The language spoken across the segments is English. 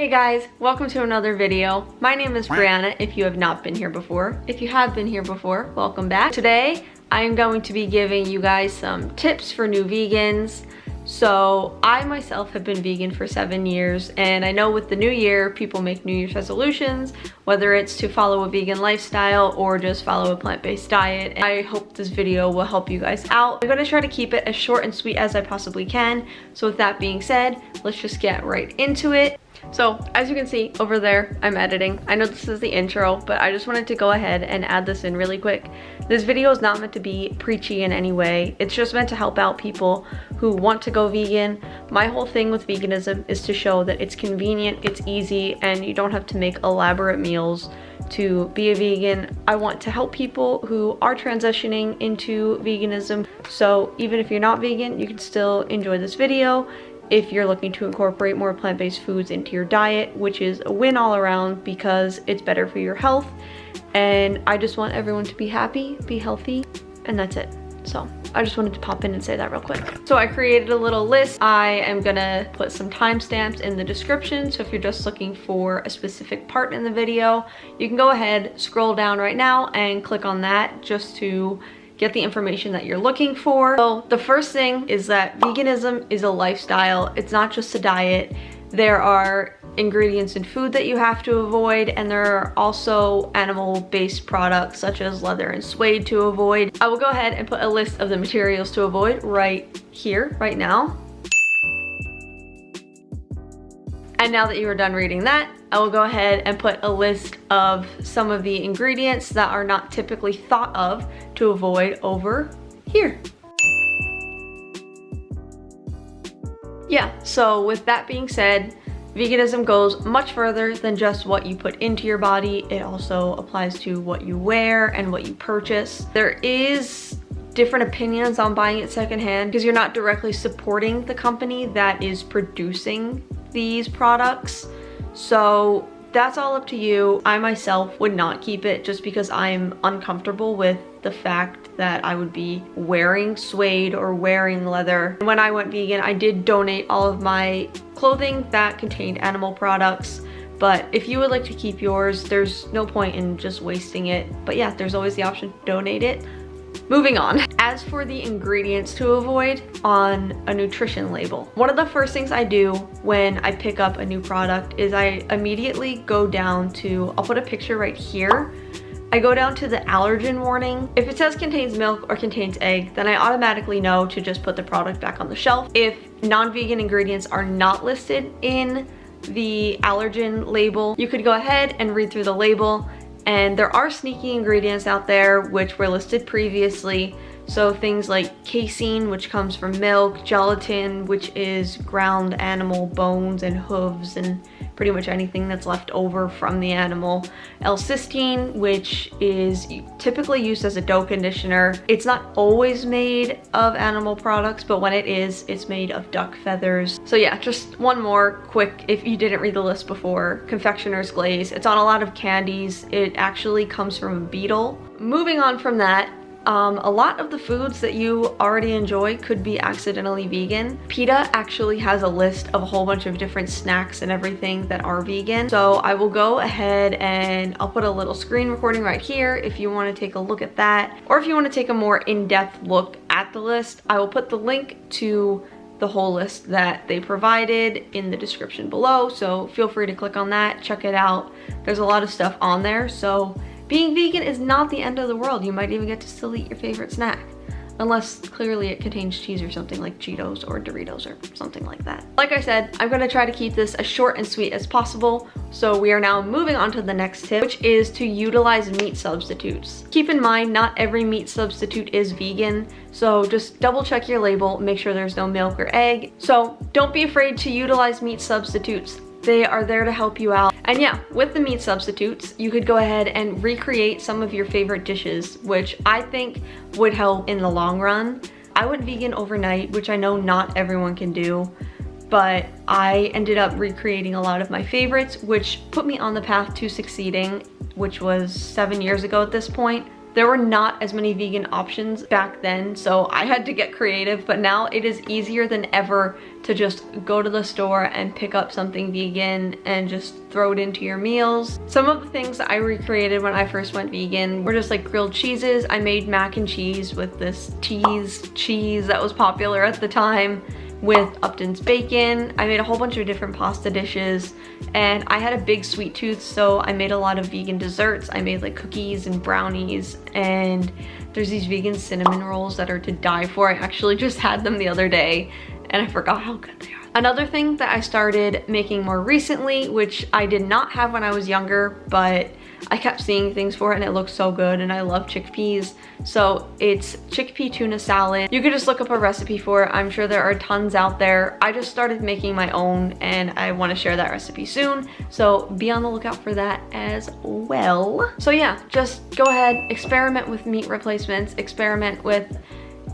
Hey guys, welcome to another video. My name is Brianna if you have not been here before. If you have been here before, welcome back. Today, I am going to be giving you guys some tips for new vegans. So I myself have been vegan for 7 years, and I know with the new year, people make New Year's resolutions, whether it's to follow a vegan lifestyle or just follow a plant-based diet. And I hope this video will help you guys out. I'm gonna try to keep it as short and sweet as I possibly can. So with that being said, let's just get right into it. So as you can see over there, I'm editing. I know this is the intro, but I just wanted to go ahead and add this in really quick. This video is not meant to be preachy in any way. It's just meant to help out people who want to go vegan. My whole thing with veganism is to show that it's convenient, it's easy, and you don't have to make elaborate meals to be a vegan. I want to help people who are transitioning into veganism. So even if you're not vegan, you can still enjoy this video if you're looking to incorporate more plant-based foods into your diet, which is a win all around because it's better for your health. And I just want everyone to be happy, be healthy, and that's it. So I just wanted to pop in and say that real quick. So I created a little list. I am gonna put some timestamps in the description. So if you're just looking for a specific part in the video, you can go ahead, scroll down right now and click on that just to get the information that you're looking for. So the first thing is that veganism is a lifestyle. It's not just a diet. There are ingredients in food that you have to avoid, and there are also animal-based products such as leather and suede to avoid. I will go ahead and put a list of the materials to avoid right here, right now. And now that you are done reading that, I will go ahead and put a list of some of the ingredients that are not typically thought of to avoid over here. Yeah, so with that being said, veganism goes much further than just what you put into your body. It also applies to what you wear and what you purchase. There is different opinions on buying it secondhand because you're not directly supporting the company that is producing these products. So that's all up to you. I myself would not keep it just because I'm uncomfortable with the fact that I would be wearing suede or wearing leather. When I went vegan, I did donate all of my clothing that contained animal products. But if you would like to keep yours, there's no point in just wasting it. But yeah, there's always the option to donate it. Moving on. As for the ingredients to avoid on a nutrition label, one of the first things I do when I pick up a new product is I immediately go down to, I'll put a picture right here. I go down to the allergen warning. If it says contains milk or contains egg, then I automatically know to just put the product back on the shelf. If non-vegan ingredients are not listed in the allergen label, you could go ahead and read through the label. And there are sneaky ingredients out there which were listed previously. So things like casein, which comes from milk, gelatin, which is ground animal bones and hooves and pretty much anything that's left over from the animal. L-cysteine, which is typically used as a dough conditioner. It's not always made of animal products, but when it is, it's made of duck feathers. So yeah, just one more quick, if you didn't read the list before, confectioner's glaze. It's on a lot of candies. It actually comes from a beetle. Moving on from that, a lot of the foods that you already enjoy could be accidentally vegan. PETA actually has a list of a whole bunch of different snacks and everything that are vegan. So I will go ahead and I'll put a little screen recording right here if you want to take a look at that. Or if you want to take a more in-depth look at the list, I will put the link to the whole list that they provided in the description below. So feel free to click on that, check it out. There's a lot of stuff on there. So being vegan is not the end of the world. You might even get to still eat your favorite snack. Unless clearly it contains cheese or something like Cheetos or Doritos or something like that. Like I said, I'm gonna try to keep this as short and sweet as possible. So we are now moving on to the next tip, which is to utilize meat substitutes. Keep in mind, not every meat substitute is vegan. So just double check your label, make sure there's no milk or egg. So don't be afraid to utilize meat substitutes. They are there to help you out. And yeah, with the meat substitutes, you could go ahead and recreate some of your favorite dishes, which I think would help in the long run. I went vegan overnight, which I know not everyone can do, but I ended up recreating a lot of my favorites, which put me on the path to succeeding, which was 7 years ago at this point. There were not as many vegan options back then, so I had to get creative, but now it is easier than ever to just go to the store and pick up something vegan and just throw it into your meals. Some of the things that I recreated when I first went vegan were just like grilled cheeses. I made mac and cheese with this teas cheese that was popular at the time, with Upton's bacon. I made a whole bunch of different pasta dishes, and I had a big sweet tooth, so I made a lot of vegan desserts. I made like cookies and brownies, and there's these vegan cinnamon rolls that are to die for. I actually just had them the other day and I forgot how good they are. Another thing that I started making more recently, which I did not have when I was younger, but I kept seeing things for it and it looks so good, and I love chickpeas. So it's chickpea tuna salad. You could just look up a recipe for it. I'm sure there are tons out there. I just started making my own and I want to share that recipe soon, so be on the lookout for that as well. So yeah, just go ahead, experiment with meat replacements, experiment with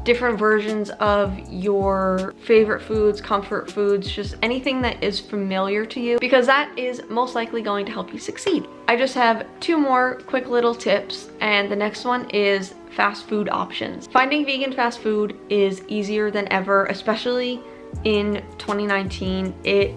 different versions of your favorite foods, comfort foods, just anything that is familiar to you, because that is most likely going to help you succeed. I just have 2 more quick little tips, and the next one is fast food options. Finding vegan fast food is easier than ever, especially in 2019. It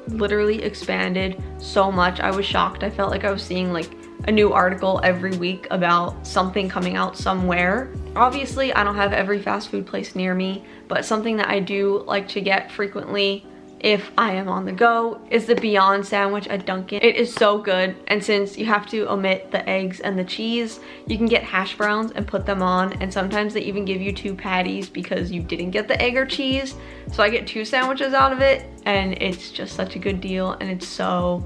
literally expanded so much. I was shocked. I felt like I was seeing like a new article every week about something coming out somewhere. Obviously, I don't have every fast food place near me, but something that I do like to get frequently if I am on the go is the Beyond sandwich at Dunkin'. It is so good, and since you have to omit the eggs and the cheese, you can get hash browns and put them on, and sometimes they even give you 2 patties because you didn't get the egg or cheese. So I get 2 sandwiches out of it, and it's just such a good deal, and it's so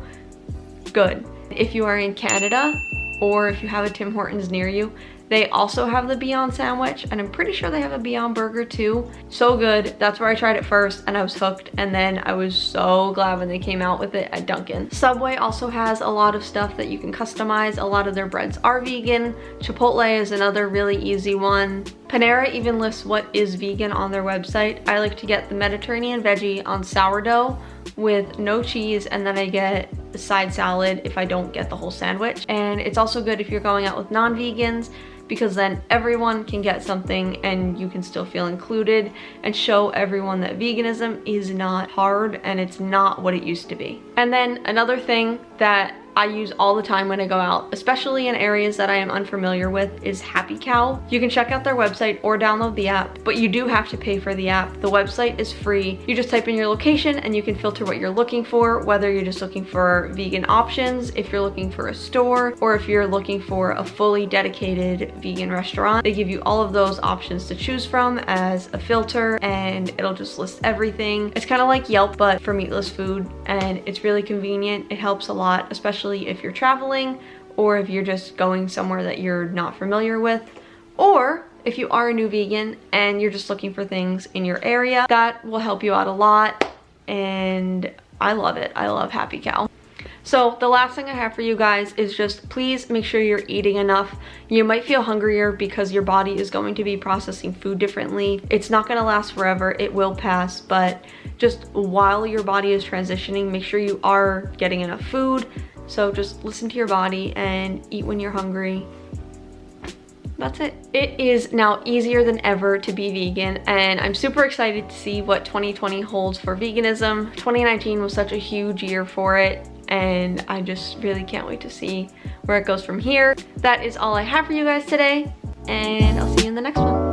good. If you are in Canada, or if you have a Tim Hortons near you, they also have the Beyond sandwich, and I'm pretty sure they have a Beyond burger too. So good. That's where I tried it first and I was hooked, and then I was so glad when they came out with it at Dunkin'. Subway also has a lot of stuff that you can customize. A lot of their breads are vegan. Chipotle is another really easy one. Panera even lists what is vegan on their website. I like to get the Mediterranean veggie on sourdough with no cheese, and then I get the side salad if I don't get the whole sandwich. And it's also good if you're going out with non-vegans, because then everyone can get something and you can still feel included, and show everyone that veganism is not hard and it's not what it used to be. And then another thing that I use all the time when I go out, especially in areas that I am unfamiliar with, is Happy Cow. You can check out their website or download the app, but you do have to pay for the app. The website is free. You just type in your location and you can filter what you're looking for, whether you're just looking for vegan options, if you're looking for a store, or if you're looking for a fully dedicated vegan restaurant. They give you all of those options to choose from as a filter, and it'll just list everything. It's kind of like Yelp, but for meatless food, and it's really convenient. It helps a lot, especially if you're traveling, or if you're just going somewhere that you're not familiar with, or if you are a new vegan and you're just looking for things in your area. That will help you out a lot, and I love it. I love Happy Cow. So the last thing I have for you guys is just please make sure you're eating enough. You might feel hungrier because your body is going to be processing food differently. It's not going to last forever. It will pass, but just while your body is transitioning, make sure you are getting enough food. So just listen to your body and eat when you're hungry. That's it. It is now easier than ever to be vegan, and I'm super excited to see what 2020 holds for veganism. 2019 was such a huge year for it, and I just really can't wait to see where it goes from here. That is all I have for you guys today, and I'll see you in the next one.